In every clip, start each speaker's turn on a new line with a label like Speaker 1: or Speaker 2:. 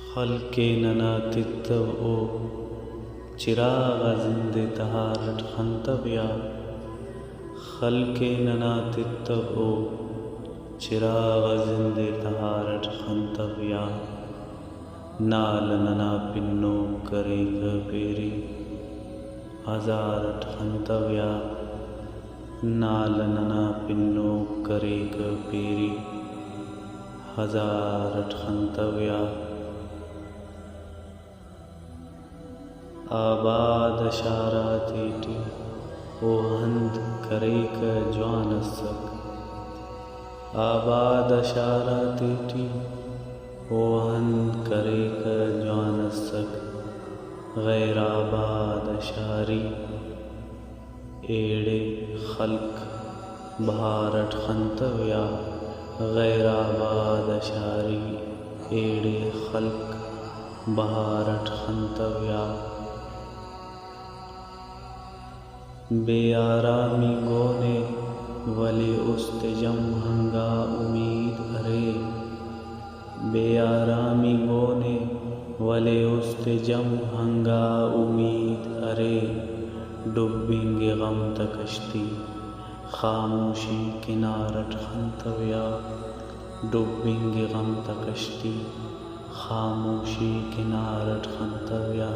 Speaker 1: خلق ننا تتو او چراغ زند تہارٹ خنتویا خلق ننا تتو او چراغ زند تہارٹ خنتویا نال ننا پنو کرے پیری ہزارٹ خنتویا نال ننا پنو کرے پیری ہزارٹ خنتویا آباد شاراتیٹی او ہند کریک جوانسک آباد شاراتیٹی او ہند کریک جوانسک غیر آباد شاری ایڑے خلق بہارٹ خنتویا غیر آباد شاری ایڑے خلق بہارٹ خنتویا بے آرامی گونے ولی استجم ہنگا امید ارے بے آرامی گونے ولی استجم ہنگا امید ارے ڈبیں گے غم تکشتی خاموشی کنارٹ خنتویا ڈبیں گے غم تکشتی خاموشی کنارٹ خنتویا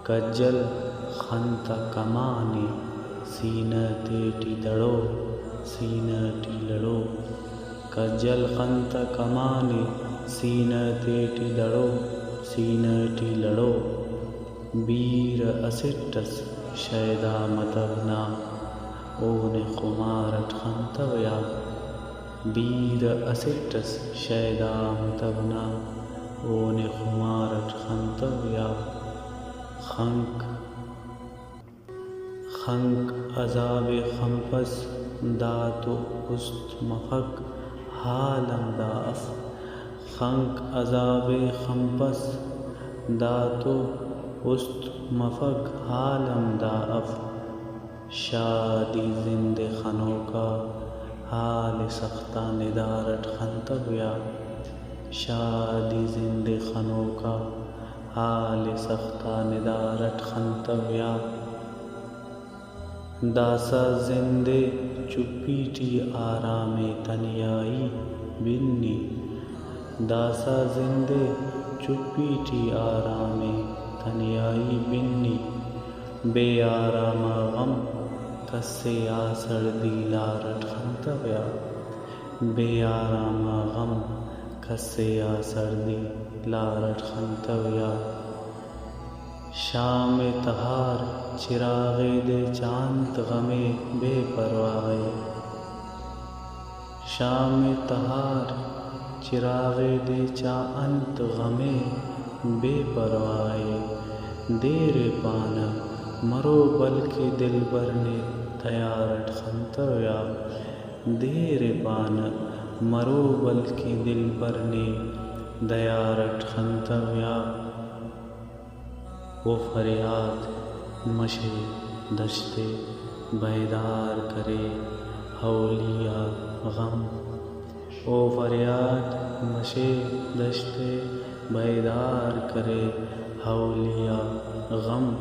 Speaker 1: کجل خنت کمانے سینہ تیٹی دڑو سینہ ٹی لڑو کجل خنت کمانے سینہ تیٹی دڑو سینہ ٹی لڑو بیر اسٹس شیدا متبنا اونے خمارٹ خنتویا بیر اسٹس شیدا متبنا اونے خمارٹ خنتویا خنک خنک عذاب خمپس داتو است مفک حالم دا اف خنک عذاب خمپس داتو است مفک حالم دا اف شادی زند خنوں کا حال سختہ ندارٹ خنتویا شادی زند خنوں کا حال سختہ ندارٹ خنتویا داسا زندے چپیٹی آرام تنیائی بنی داسا زندے چپیٹی آرام تنیائی بنی بے آرام غم کسے آسڑ دی لارٹ خنتویا بے آرام غم کسے آسڑ دی لارٹ خنتویا شام تہار چراغ دے چاند غمے بے پروائے شام تہار چراغ دے چاند غمے بے پروائے دیر پانا مرو بلکہ دل برنے تیارٹ خنتویا دیر پانا مرو بلکہ دل برنے دیارٹ خنتویا وہ فریاد مشے دشتے بیدار کرے ہولیا غم وہ فریاد مشے دشتے بیدار کرے ہولیا غم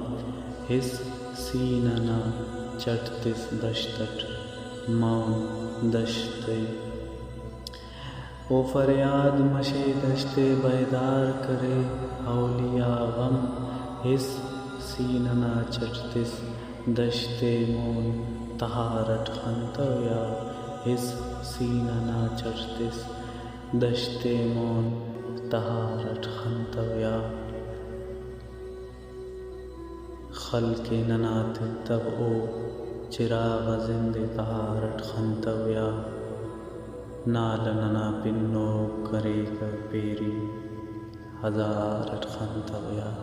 Speaker 1: اس سیننا چٹتس دشتٹ مون دشتے وہ فریاد مشے دشتے بیدار کرے ہولیا غم اس سیننا چٹتس دشتے مون تہارٹ خنتویا اس سیننا چٹتس دشتے مون تہارٹ خنتویا خلق ننا تتو او چراغ زند تہارٹ خنتویا نال ننا پنو کرے پیری ہزارٹ خنتویا